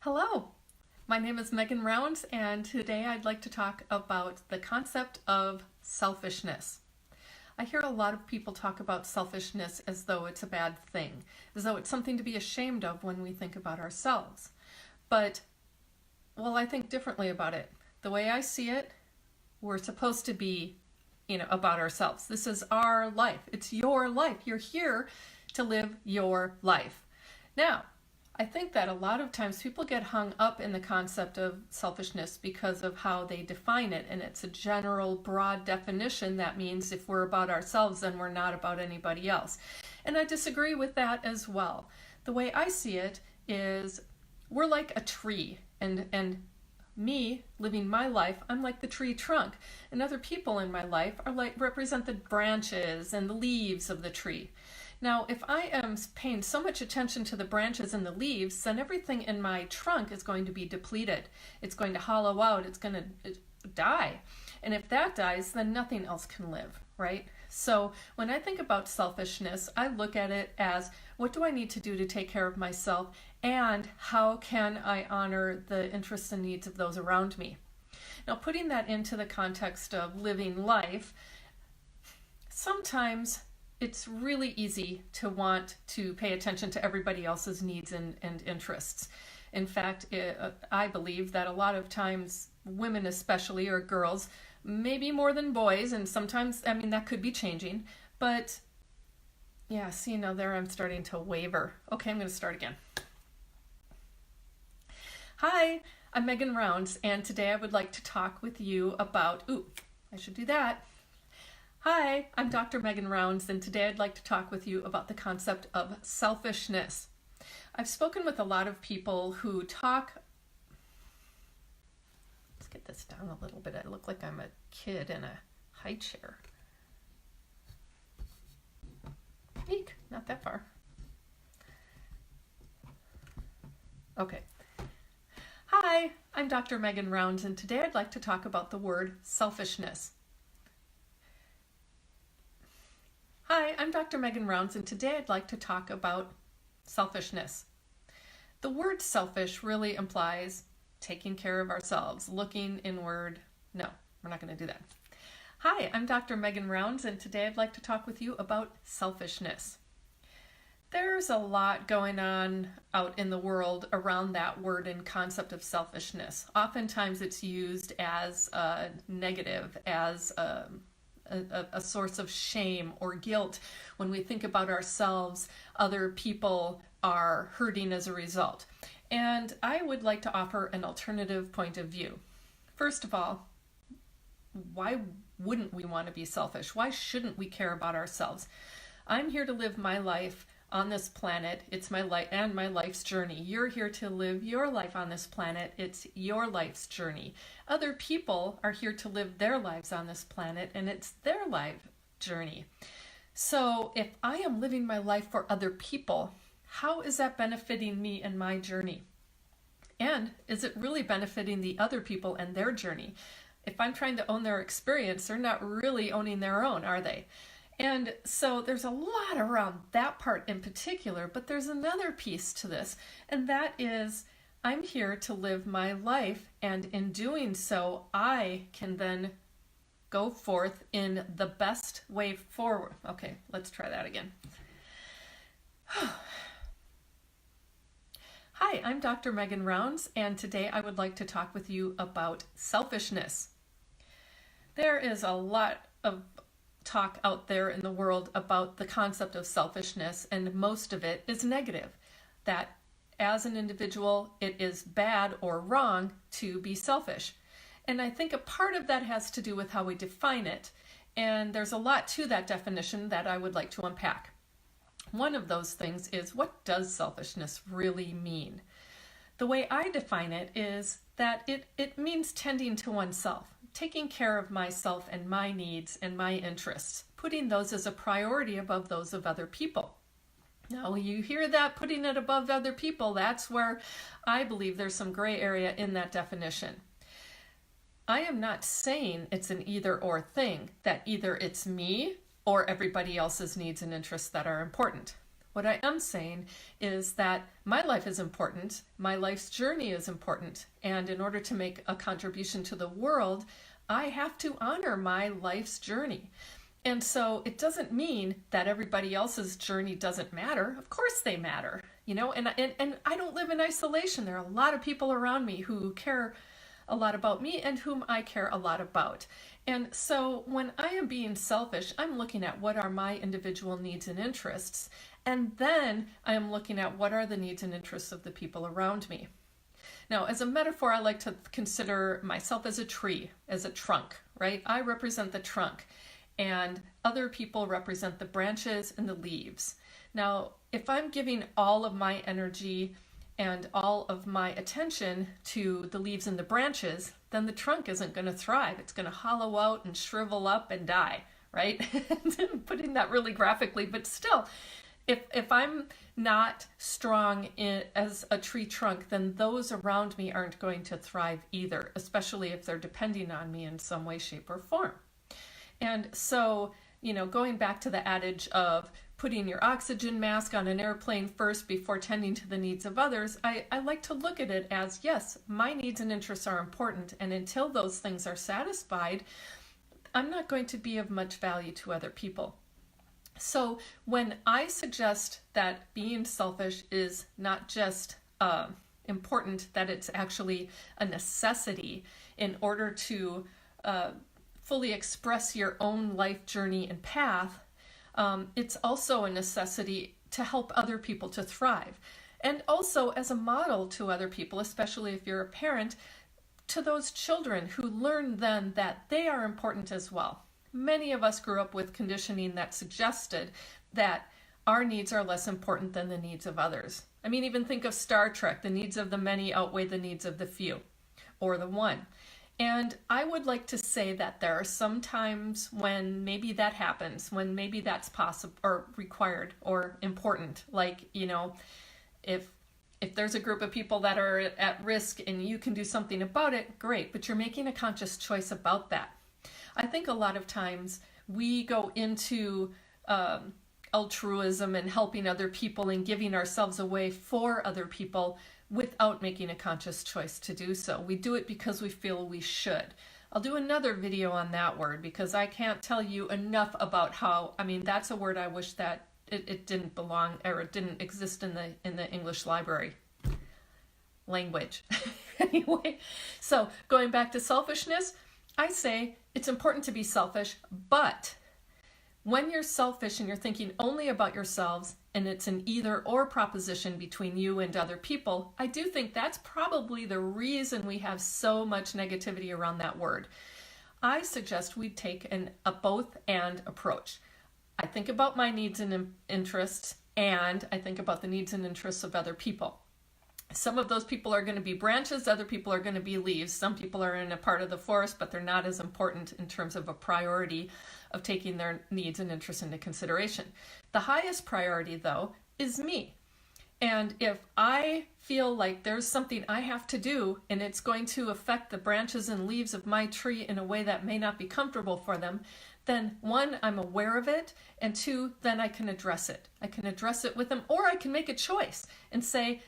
Hello, my name is Megan Rounds, and today I'd like to talk about the concept of selfishness. I hear a lot of people talk about selfishness as though it's a bad thing, as though it's something to be ashamed of when we think about ourselves. But, well, I think differently about it. The way I see it, we're supposed to be, about ourselves. This is our life. It's your life. You're here to live your life. Now, I think that a lot of times people get hung up in the concept of selfishness because of how they define it, and it's a general, broad definition that means if we're about ourselves, then we're not about anybody else. And I disagree with that as well. The way I see it is we're like a tree, and me living my life, I'm like the tree trunk, and other people in my life are represent the branches and the leaves of the tree. Now, if I am paying so much attention to the branches and the leaves, then everything in my trunk is going to be depleted. It's going to hollow out. It's going to die. And if that dies, then nothing else can live, right? So when I think about selfishness, I look at it as what do I need to do to take care of myself, and how can I honor the interests and needs of those around me? Now, putting that into the context of living life, sometimes it's really easy to want to pay attention to everybody else's needs and interests. In fact, I believe that a lot of times women especially, or girls, maybe more than boys, and sometimes, that could be changing, but yeah, see, now there I'm starting to waver. Okay, I'm going to start again. Hi, I'm Megan Rounds, and today I would like to talk with you about, I should do that. Hi, I'm Dr. Megan Rounds, and today I'd like to talk with you about the concept of selfishness. I've spoken with a lot of people who talk. Let's get this down a little bit. I look like I'm a kid in a high chair. Eek, not that far. Okay. Hi, I'm Dr. Megan Rounds, and today I'd like to talk about the word selfishness. Hi, I'm Dr. Megan Rounds, and today I'd like to talk about selfishness. The word selfish really implies taking care of ourselves, looking inward. No, we're not going to do that. Hi, I'm Dr. Megan Rounds, and today I'd like to talk with you about selfishness. There's a lot going on out in the world around that word and concept of selfishness. Oftentimes it's used as a negative, as a source of shame or guilt. When we think about ourselves, other people are hurting as a result. And I would like to offer an alternative point of view. First of all, why wouldn't we want to be selfish? Why shouldn't we care about ourselves? I'm here to live my life on this planet. It's my life and my life's journey. You're here to live your life on this planet. It's your life's journey. Other people are here to live their lives on this planet, and it's their life journey. So if I am living my life for other people, how is that benefiting me and my journey? And is it really benefiting the other people and their journey? If I'm trying to own their experience, they're not really owning their own, are they? And so there's a lot around that part in particular, but there's another piece to this, and that is I'm here to live my life, and in doing so, I can then go forth in the best way forward. Okay, let's try that again. Hi, I'm Dr. Megan Rounds, and today I would like to talk with you about selfishness. There is a lot of talk out there in the world about the concept of selfishness, and most of it is negative. That as an individual, it is bad or wrong to be selfish. And I think a part of that has to do with how we define it. And there's a lot to that definition that I would like to unpack. One of those things is, what does selfishness really mean? The way I define it is that it means tending to oneself, taking care of myself and my needs and my interests, putting those as a priority above those of other people. Now, you hear that, putting it above other people, that's where I believe there's some gray area in that definition. I am not saying it's an either or thing, that either it's me or everybody else's needs and interests that are important. What I am saying is that my life is important, my life's journey is important, and in order to make a contribution to the world, I have to honor my life's journey. And so it doesn't mean that everybody else's journey doesn't matter. Of course they matter, and I don't live in isolation. There are a lot of people around me who care a lot about me and whom I care a lot about. And so when I am being selfish, I'm looking at what are my individual needs and interests, and then I am looking at what are the needs and interests of the people around me. Now, as a metaphor, I like to consider myself as a tree, as a trunk, right? I represent the trunk, and other people represent the branches and the leaves. Now, if I'm giving all of my energy and all of my attention to the leaves and the branches, then the trunk isn't going to thrive. It's going to hollow out and shrivel up and die, right? Putting that really graphically, but still, if I'm not strong as a tree trunk, then those around me aren't going to thrive either, especially if they're depending on me in some way, shape, or form. And so, going back to the adage of putting your oxygen mask on an airplane first before tending to the needs of others, I like to look at it as, yes, my needs and interests are important, and until those things are satisfied, I'm not going to be of much value to other people. So when I suggest that being selfish is not just important, that it's actually a necessity in order to fully express your own life journey and path, it's also a necessity to help other people to thrive. And also as a model to other people, especially if you're a parent, to those children who learn then that they are important as well. Many of us grew up with conditioning that suggested that our needs are less important than the needs of others. I mean, even think of Star Trek, the needs of the many outweigh the needs of the few, or the one. And I would like to say that there are some times when maybe that happens, when maybe that's possible or required or important. Like, if there's a group of people that are at risk and you can do something about it, great, but you're making a conscious choice about that. I think a lot of times we go into altruism and helping other people and giving ourselves away for other people without making a conscious choice to do so. We do it because we feel we should. I'll do another video on that word because I can't tell you enough about how, that's a word I wish that it didn't belong or it didn't exist in the English library language. Anyway, so going back to selfishness, I say it's important to be selfish, but when you're selfish and you're thinking only about yourselves and it's an either or proposition between you and other people, I do think that's probably the reason we have so much negativity around that word. I suggest we take a both and approach. I think about my needs and interests, and I think about the needs and interests of other people. Some of those people are going to be branches, other people are going to be leaves. Some people are in a part of the forest, but they're not as important in terms of a priority of taking their needs and interests into consideration. The highest priority, though, is me. And if I feel like there's something I have to do and it's going to affect the branches and leaves of my tree in a way that may not be comfortable for them, then one, I'm aware of it, and two, then I can address it. I can address it with them, or I can make a choice and say,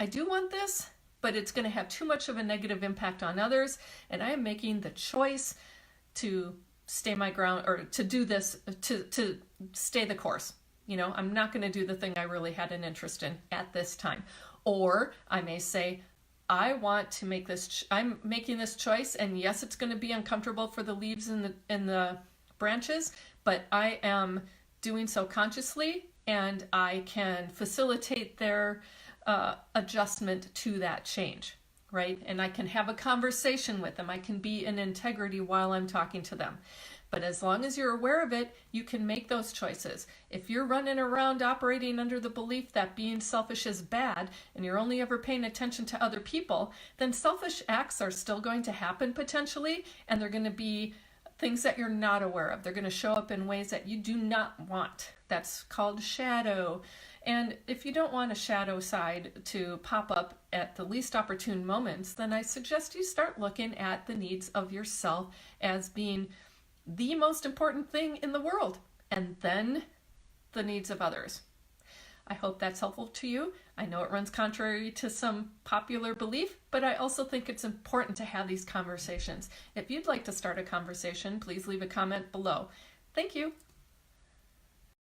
I do want this, but it's going to have too much of a negative impact on others, and I am making the choice to stay my ground, or to do this, to stay the course. I'm not going to do the thing I really had an interest in at this time. Or I may say, I want to make this, I'm making this choice, and yes, it's going to be uncomfortable for the leaves and the branches, but I am doing so consciously, and I can facilitate their adjustment to that change, right? And I can have a conversation with them. I can be in integrity while I'm talking to them. But as long as you're aware of it, you can make those choices. If you're running around operating under the belief that being selfish is bad and you're only ever paying attention to other people, then selfish acts are still going to happen potentially, and they're going to be things that you're not aware of. They're going to show up in ways that you do not want. That's called shadow. And if you don't want a shadow side to pop up at the least opportune moments, then I suggest you start looking at the needs of yourself as being the most important thing in the world, and then the needs of others. I hope that's helpful to you. I know it runs contrary to some popular belief, but I also think it's important to have these conversations. If you'd like to start a conversation, please leave a comment below. Thank you.